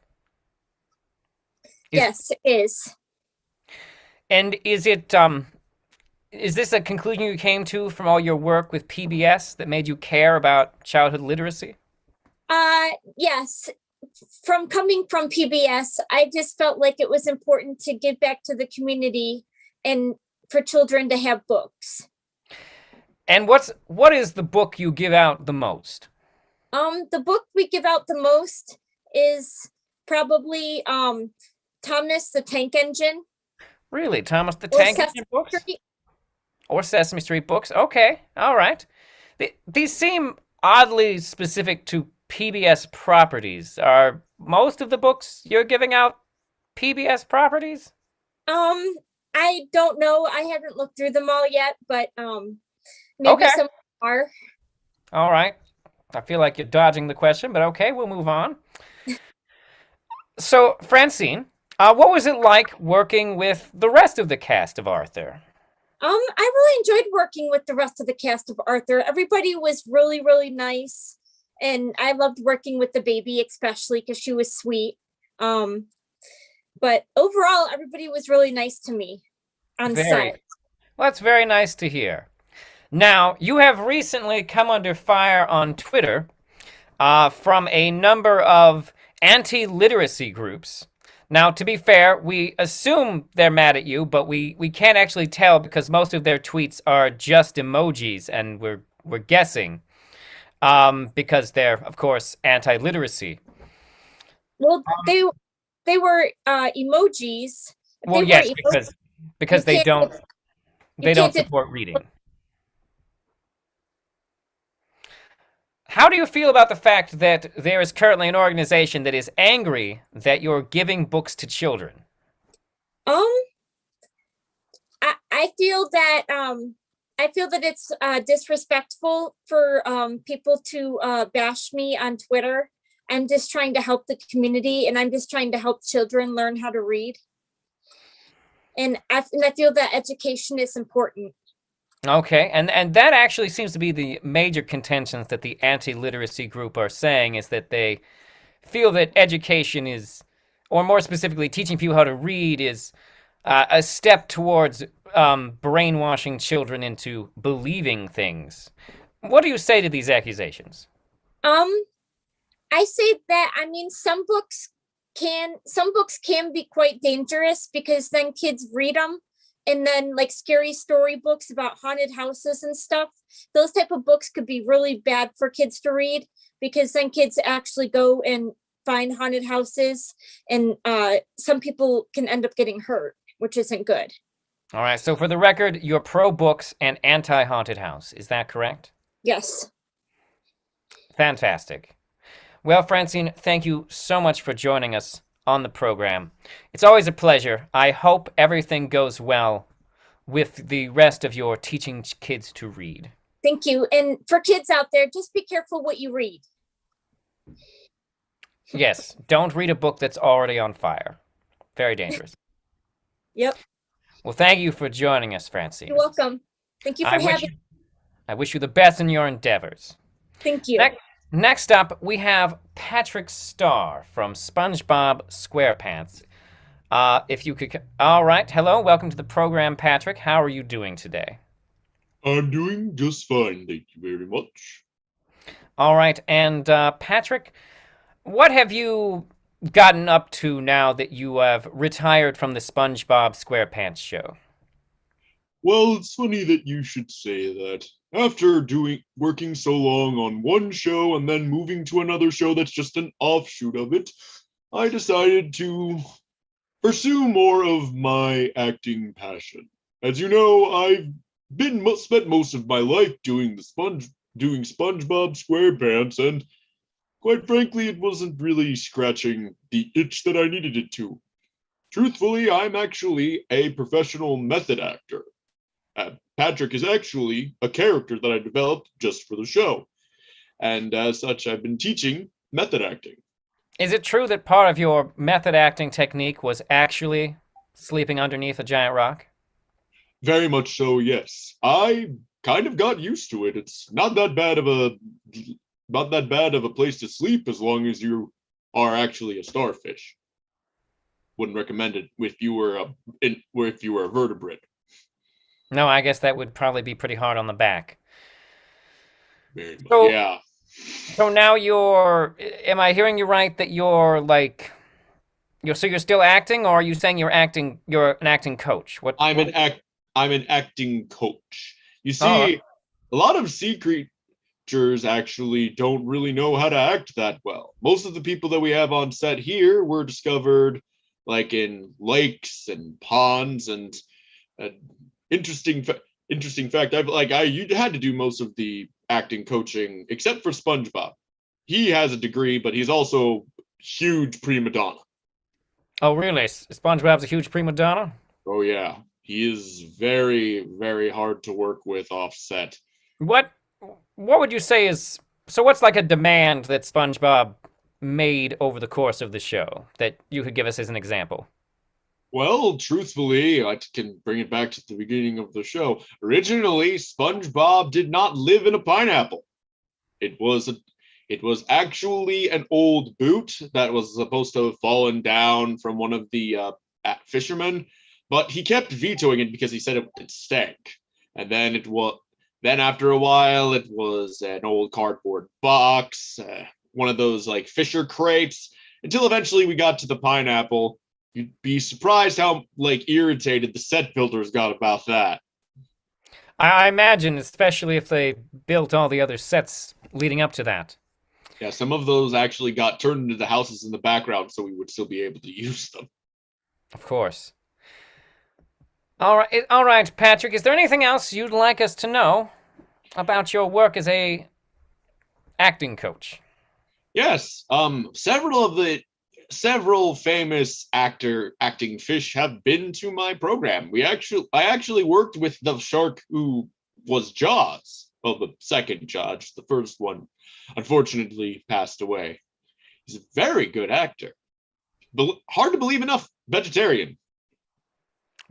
Yes, it is. And is this a conclusion you came to from all your work with PBS that made you care about childhood literacy? Yes. From coming from PBS, I just felt like it was important to give back to the community and for children to have books. And what is the book you give out the most? The book we give out the most is probably Thomas the Tank Engine. Really? Thomas the Tank Engine books? Or Sesame Street books? Okay, all right. These seem oddly specific to PBS properties. Are most of the books you're giving out PBS properties? I don't know. I haven't looked through them all yet, but maybe some are. All right. I feel like you're dodging the question, but okay, we'll move on. So, Francine, what was it like working with the rest of the cast of Arthur? I really enjoyed working with the rest of the cast of Arthur. Everybody was really, really nice. And I loved working with the baby, especially because she was sweet. But overall, everybody was really nice to me on set. Well, that's very nice to hear. Now, you have recently come under fire on Twitter from a number of anti-literacy groups. Now, to be fair, we assume they're mad at you, but we can't actually tell because most of their tweets are just emojis, and we're guessing because they're, of course, anti-literacy. Well, they were emojis. Well, yes, because they don't support reading. How do you feel about the fact that there is currently an organization that is angry that you're giving books to children? I feel that it's disrespectful for people to bash me on Twitter. I'm just trying to help the community, and I'm just trying to help children learn how to read. And I feel that education is important. Okay, and that actually seems to be the major contentions that the anti-literacy group are saying, is that they feel that education is, or more specifically, teaching people how to read is a step towards brainwashing children into believing things. What do you say to these accusations? I say that, I mean, some books can be quite dangerous because then kids read them, and then like scary story books about haunted houses and stuff, those type of books could be really bad for kids to read, because then kids actually go and find haunted houses, and some people can end up getting hurt, which isn't good. All right, so for the record, you're pro books and anti haunted house. Is that correct? Yes. Fantastic. Well, Francine, thank you so much for joining us on the program. It's always a pleasure. I hope everything goes well with the rest of your teaching kids to read. Thank you. And for kids out there, just be careful what you read. Yes, don't read a book that's already on fire. Very dangerous. Yep. Well, thank you for joining us, Francine. You're welcome. Thank you for having. I wish you the best in your endeavors. Thank you. Next up, we have Patrick Starr from Spongebob Squarepants. If you could... All right. Hello. Welcome to the program, Patrick. How are you doing today? I'm doing just fine. Thank you very much. All right. And Patrick, what have you gotten up to now that you have retired from the Spongebob Squarepants show? Well, it's funny that you should say that. After working so long on one show and then moving to another show that's just an offshoot of it, I decided to pursue more of my acting passion. As you know, I've spent most of my life doing SpongeBob SquarePants, and quite frankly, it wasn't really scratching the itch that I needed it to. Truthfully, I'm actually a professional method actor. Patrick is actually a character that I developed just for the show. And as such, I've been teaching method acting. Is it true that part of your method acting technique was actually sleeping underneath a giant rock? Very much so, yes. I kind of got used to it. It's not that bad of a place to sleep as long as you are actually a starfish. Wouldn't recommend it if you were a vertebrate. No, I guess that would probably be pretty hard on the back. Very much, So, yeah. So now am I hearing you right that you're still acting, or are you saying you're an acting coach? I'm an acting coach. You see, Oh. a lot of sea creatures actually don't really know how to act that well. Most of the people that we have on set here were discovered like in lakes and ponds, and interesting fact, you had to do most of the acting coaching except for SpongeBob. He has a degree, but he's also huge prima donna. Oh, really? SpongeBob's a huge prima donna? Oh yeah, he is very, very hard to work with off set. What would you say is... So what's like a demand that SpongeBob made over the course of the show that you could give us as an example? Well, truthfully, I can bring it back to the beginning of the show. Originally, SpongeBob did not live in a pineapple. It was actually an old boot that was supposed to have fallen down from one of the fishermen, but he kept vetoing it because he said it stank. And then after a while, it was an old cardboard box, one of those like fisher crates, until eventually we got to the pineapple. You'd be surprised how irritated the set builders got about that. I imagine, especially if they built all the other sets leading up to that. Yeah, some of those actually got turned into the houses in the background, so we would still be able to use them. Of course. All right, Patrick. Is there anything else you'd like us to know about your work as a acting coach? Yes. Several famous acting fish have been to my program. I actually worked with the shark who was Jaws. Well, the second Jaws. The first one, unfortunately, passed away. He's a very good actor. Hard to believe enough, vegetarian.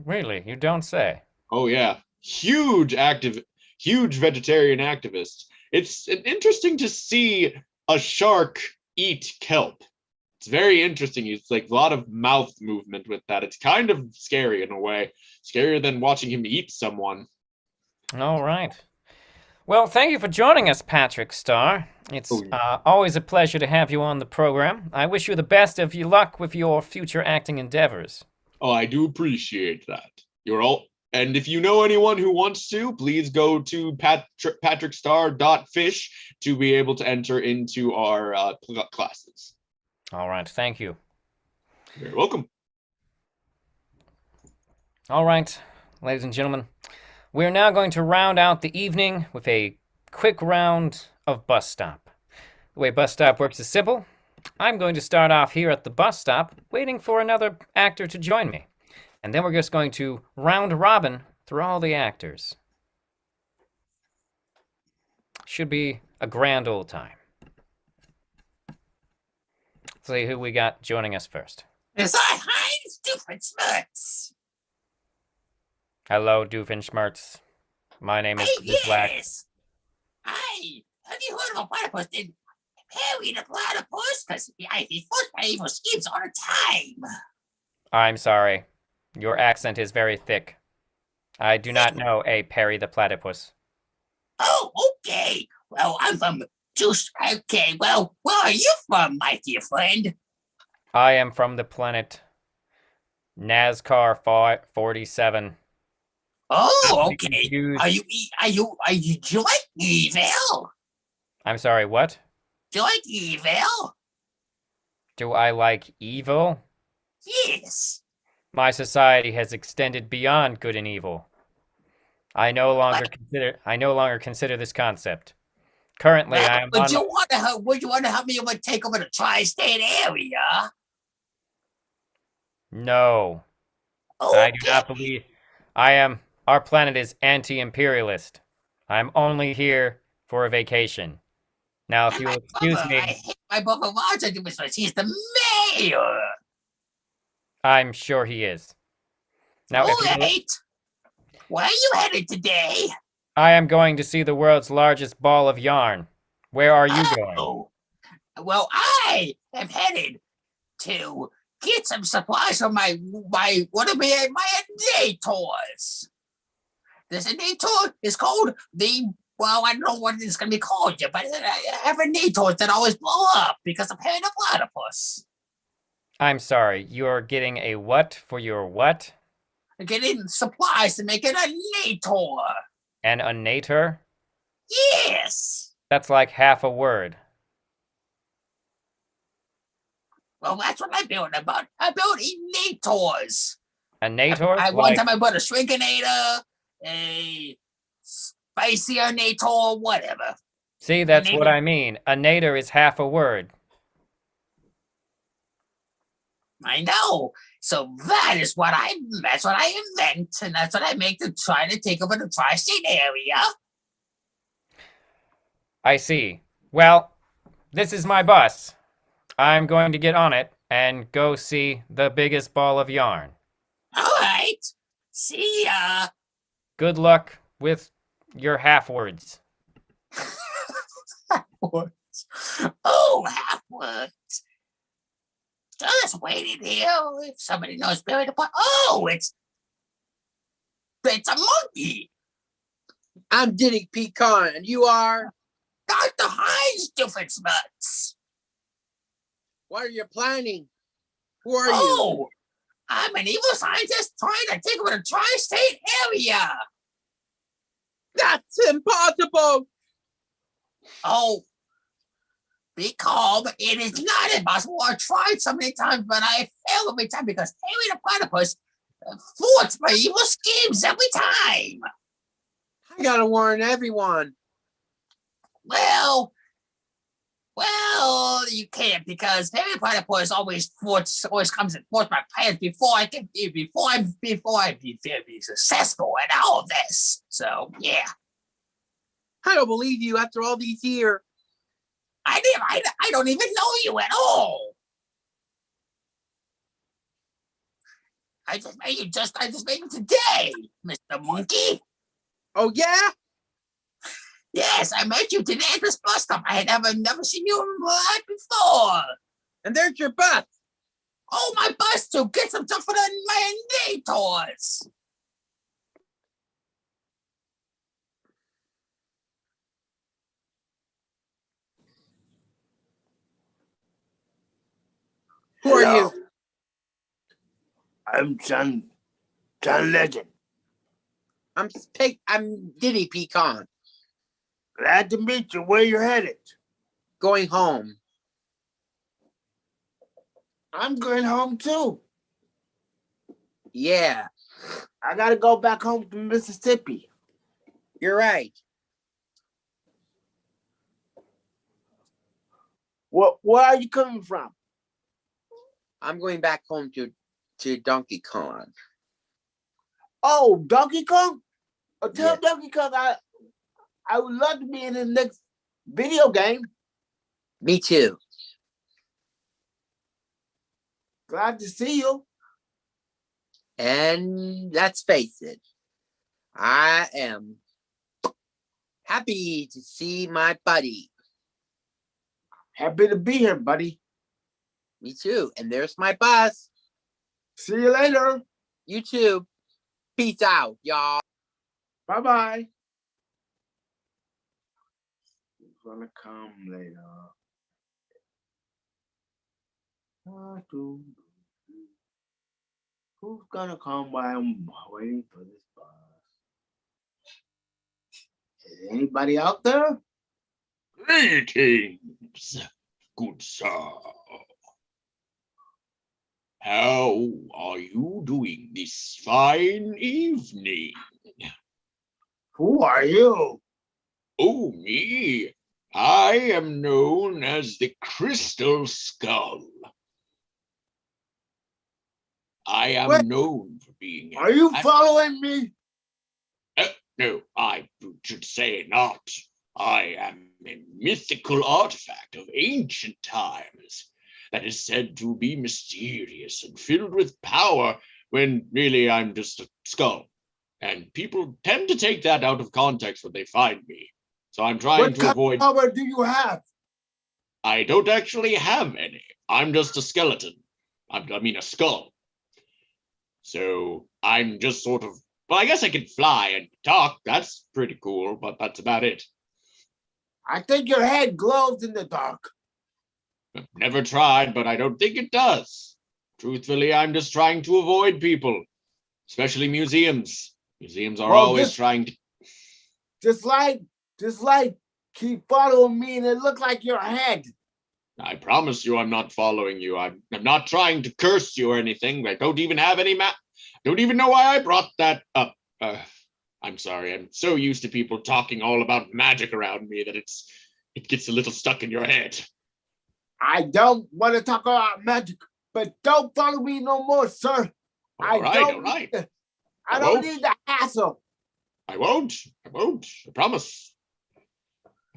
Really? You don't say. Oh yeah, huge vegetarian activist. It's interesting to see a shark eat kelp. It's very interesting. It's like a lot of mouth movement with that. It's kind of scary in a way. Scarier than watching him eat someone. All right. Well, thank you for joining us, Patrick Starr. It's always a pleasure to have you on the program. I wish you the best of luck with your future acting endeavors. Oh, I do appreciate that. And if you know anyone who wants to, please go to patrickstar.fish to be able to enter into our classes. All right, thank you. You're welcome. All right, ladies and gentlemen, we're now going to round out the evening with a quick round of bus stop. The way bus stop works is simple. I'm going to start off here at the bus stop, waiting for another actor to join me. And then we're just going to round robin through all the actors. Should be a grand old time. Let's see who we got joining us first. Yes, Heinz Doofenshmirtz. Hello, Doofenshmirtz. My name is Black. Yes. Hi. Have you heard of a platypus named Perry the Platypus? Because he fought my evil schemes all the time. I'm sorry. Your accent is very thick. I do not know a Perry the Platypus. Oh, okay. Well, I'm from Juice. Okay, well, where are you from, my dear friend? I am from the planet NASCAR 47. Oh, okay. Confused. Are you do you like evil? I'm sorry, what? Do you like evil? Do I like evil? Yes. My society has extended beyond good and evil. I no longer consider this concept. Currently, Well, I am would you want to help me take over the tri-state area? No. Okay. I do not believe our planet is anti-imperialist. I'm only here for a vacation. Now, if you'll excuse I me, hate my brother Roger because he's the mayor. I'm sure he is. Now, All if you right. Where are you headed today? I am going to see the world's largest ball of yarn. Where are you going? Oh, well, I am headed to get some supplies from my innators. This innator is called I don't know what it's going to be called yet, but I have innators that always blow up because I'm paying a platypus. I'm sorry, you're getting a what for your what? I'm getting supplies to make an innator. An unnator? Yes. That's like half a word. Well, that's what I'm building about. I build innators. A nator? One time I bought a shrinkinator, a spicy innator, whatever. See, that's what I mean. A nator is half a word. I know. So that's what I invent, and that's what I make to try to take over the tri-state area. I see. Well, this is my bus. I'm going to get on it and go see the biggest ball of yarn. All right. See ya. Good luck with your half words. Oh, half words. Just waiting here. If somebody knows Barry the Pot. Oh, it's a monkey. I'm Diddy Kong, and you are? Dr. Heinz Doofenshmirtz. What are you planning? Who are you? Oh, I'm an evil scientist trying to take over the tri-state area. That's impossible. Oh, be calm. It is not impossible. I tried so many times, but I fail every time because Harry the Platypus thwarts my evil schemes every time. I gotta warn everyone. Well, you can't because Harry the Platypus always comes and thwarts my plans before I be successful in all of this. So yeah. I don't believe you after all these years. I don't even know you at all. I just made you today, Mr. Monkey. Oh yeah? Yes, I met you today at this bus stop. I had never seen you in my life before. And there's your bus. Oh, my bus to get some stuff for my innators. Who are Hello. you? I'm John Legend. I'm Diddy Kong. Glad to meet you. Where you headed? Going home. I'm going home too. Yeah, I gotta go back home to Mississippi. you're right. Where are you coming from? I'm going back home to Donkey Kong. Oh, Donkey Kong? Tell Yeah. Donkey Kong I would love to be in his next video game. Me too. Glad to see you. And let's face it, I am happy to see my buddy. Happy to be here, buddy. Me too. And there's my bus. See you later. You too. Peace out, y'all. Bye-bye. Who's gonna come later? Who's gonna come while I'm waiting for this bus? Is anybody out there? Greetings, good sir. How are you doing this fine evening? Who are you? Oh, me. I am known as the Crystal Skull. I am What? known for being. Are you following me? No, I should say not. I am a mythical artifact of ancient times that is said to be mysterious and filled with power when really I'm just a skull. And people tend to take that out of context when they find me. So I'm trying What to kind avoid. of power do you have? I don't actually have any. I'm just a skeleton. I mean, a skull. So I'm just sort of. Well, I guess I can fly and talk. That's pretty cool, but that's about it. I think your head glows in the dark. I've never tried, but I don't think it does. Truthfully, I'm just trying to avoid people, especially museums. Museums are always trying to. Just like, keep following me and it look like your head. I promise you I'm not following you. I'm not trying to curse you or anything. I don't even have any map. Don't even know why I brought that up. I'm sorry. I'm so used to people talking all about magic around me that it gets a little stuck in your head. I don't want to talk about magic, but don't follow me no more, sir. All right. I don't need the hassle. I won't. I promise.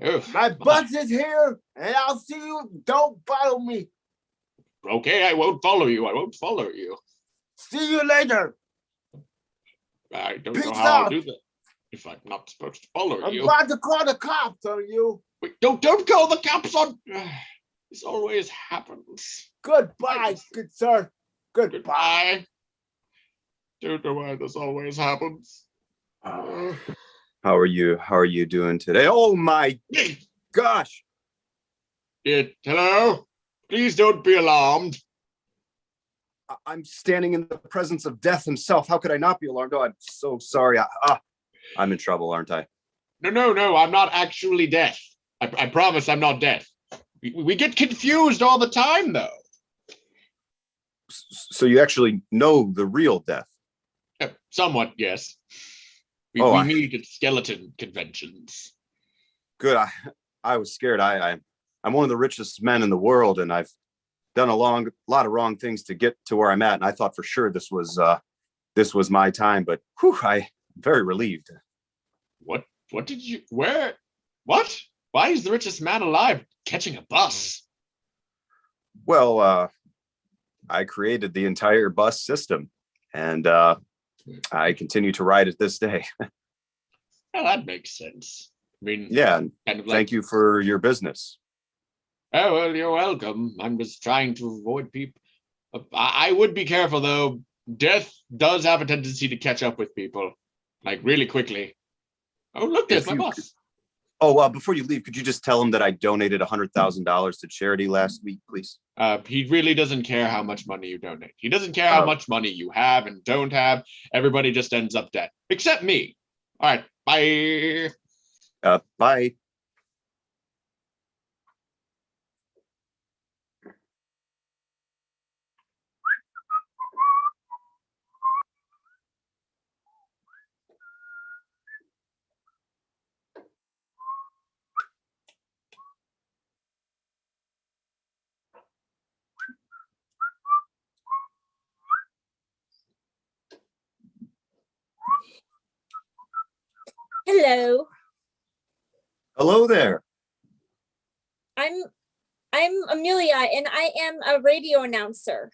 Oh, My bus is here, and I'll see you. Don't follow me. Okay, I won't follow you. See you later. I don't Peace know how I'll out. do that if I'm not supposed to follow I'm you. about to call the cops on you. Wait, don't call the cops on. This always happens. Goodbye, good sir. Goodbye. Don't know why this always happens. How are you doing today? Oh my gosh. Hello? Please don't be alarmed. I'm standing in the presence of death himself. How could I not be alarmed? Oh, I'm so sorry. I'm in trouble, aren't I? No, I'm not actually deaf. I promise I'm not deaf. We get confused all the time, though. So you actually know the real death? Somewhat, yes. We meet at skeleton conventions. Good. I was scared. I'm one of the richest men in the world, and I've done a lot of wrong things to get to where I'm at. And I thought for sure this was my time, but I'm very relieved. What did you, where, what? Why is the richest man alive catching a bus? Well, I created the entire bus system, and I continue to ride it this day. Well, that makes sense. I mean, yeah, kind of thank you for your business. Oh, well, you're welcome. I'm just trying to avoid people. I would be careful, though. Death does have a tendency to catch up with people, like really quickly. Oh, look, there's my bus. Oh, before you leave, could you just tell him that I donated $100,000 to charity last week, please? He really doesn't care how much money you donate. He doesn't care how much money you have and don't have. Everybody just ends up dead, except me. All right, bye. Bye. Hello. Hello there. I'm Amelia, and I am a radio announcer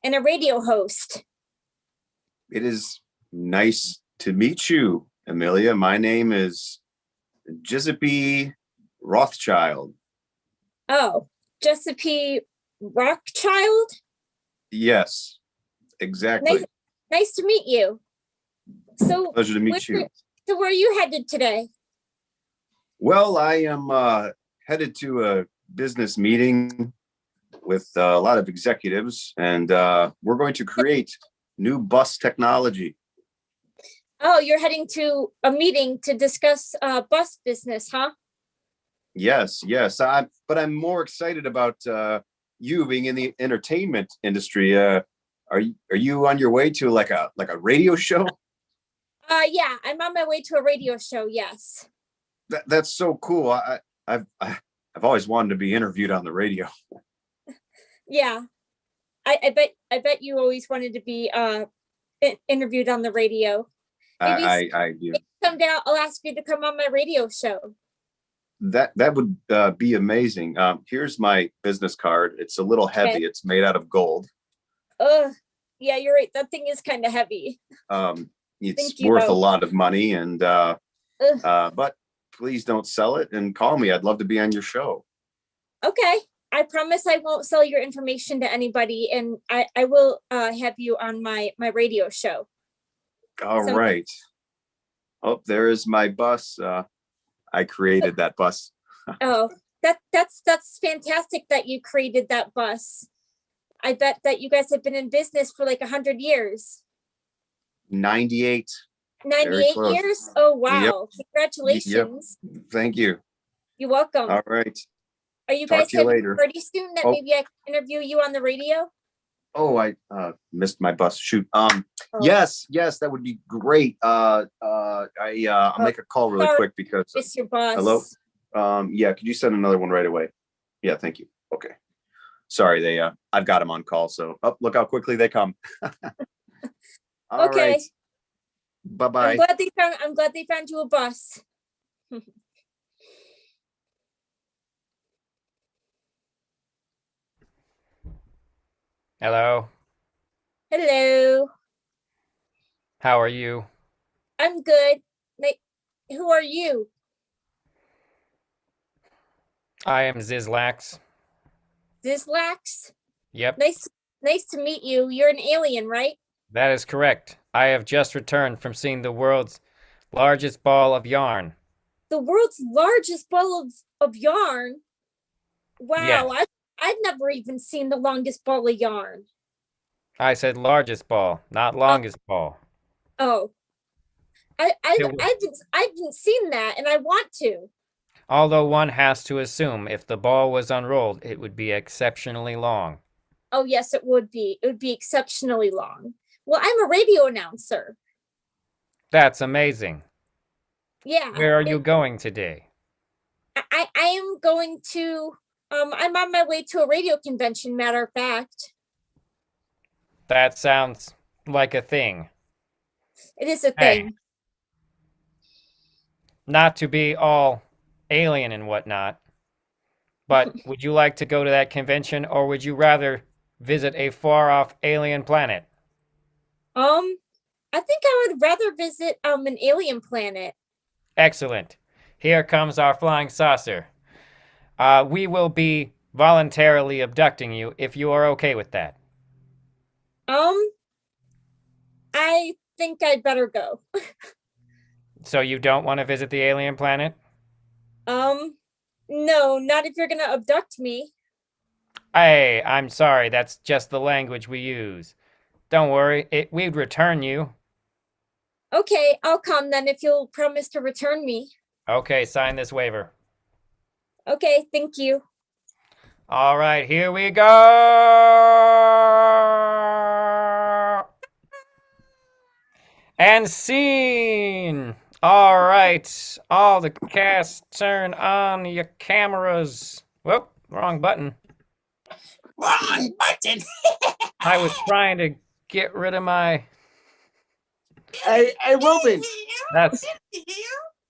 and a radio host. It is nice to meet you, Amelia. My name is Giuseppe Rothschild. Oh, Giuseppe Rothschild? Yes, exactly. Nice to meet you. So Pleasure to meet you. So where are you headed today? Well, I am headed to a business meeting with a lot of executives, and we're going to create new bus technology. Oh, you're heading to a meeting to discuss bus business, huh? Yes. But I'm more excited about you being in the entertainment industry. Are you on your way to like a radio show? Yeah, I'm on my way to a radio show. Yes. That's so cool. I've always wanted to be interviewed on the radio. Yeah, I bet you always wanted to be interviewed on the radio. Maybe I do. Someday I'll ask you to come on my radio show. That would be amazing. Here's my business card. It's a little heavy. Okay. It's made out of gold. Yeah, you're right. That thing is kind of heavy. It's worth a lot of money, and but please don't sell it and call me. I'd love to be on your show. Okay, I promise I won't sell your information to anybody, and I will have you on my radio show. All right. Oh, there is my bus. I created that bus. Oh, that's fantastic that you created that bus. I bet that you guys have been in business for like 100 years. 98. 98 years? Oh, wow. Yep. Congratulations. Yep. Thank you. You're welcome. All right. Are you Talk guys to you having later. a party soon that maybe I can interview you on the radio? Oh, I missed my bus. Shoot. Yes, that would be great. I'll make a call really quick because It's your boss. hello. Yeah, could you send another one right away? Yeah, thank you. Okay. Sorry, I've got them on call, so look how quickly they come. All Okay. right. Bye-bye. I'm glad they found you a bus. Hello. Hello. How are you? I'm good. Who are you? I am Zizlax. Zizlax? Yep, Nice to meet you. You're an alien, right? that is correct. I have just returned from seeing the world's largest ball of yarn. The world's largest ball of yarn. Wow, Yes. I've never even seen the longest ball of yarn. I said largest ball, not longest ball. Oh, I haven't seen that, and I want to. Although one has to assume if the ball was unrolled, it would be exceptionally long. Oh yes, it would be. It would be exceptionally long. Well, I'm a radio announcer. That's amazing. Yeah. Where are you going today? I am going to. I'm on my way to a radio convention. Matter of fact, That sounds like a thing. it is a Hey. thing. Not to be all alien and whatnot, but would you like to go to that convention, or would you rather visit a far-off alien planet? I think I would rather visit an alien planet. Excellent. Here comes our flying saucer. We will be voluntarily abducting you if you are okay with that. I think I'd better go. So you don't want to visit the alien planet? No, not if you're gonna abduct me. Hey, I'm sorry. That's just the language we use. Don't worry. We'd return you. Okay, I'll come then if you'll promise to return me. Okay, sign this waiver. Okay, thank you. All right, here we go. And scene. All right, all the cast turn on your cameras. Whoop, wrong button. Wrong button. I was trying to get rid of my... Hey, Ruben. That's...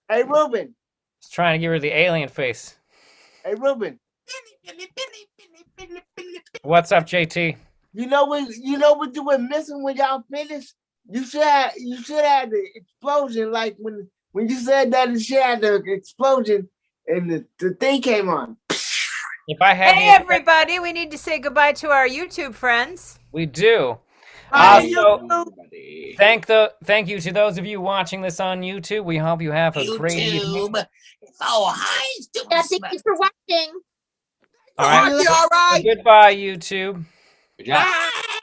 Hey, Ruben. I was trying to get rid of the alien face. Hey, Ruben. What's up, JT? You know what you were missing when y'all finished? You should have the explosion, like when you said that it should have the explosion and the thing came on. If I had Hey, everybody, we need to say goodbye to our YouTube friends. We do. Bye, Also, thank you to those of you watching this on YouTube. We hope you have a great evening. YouTube. Oh, hi. Yeah, thank you for watching. All right. All right. Goodbye, YouTube. Good job. Bye.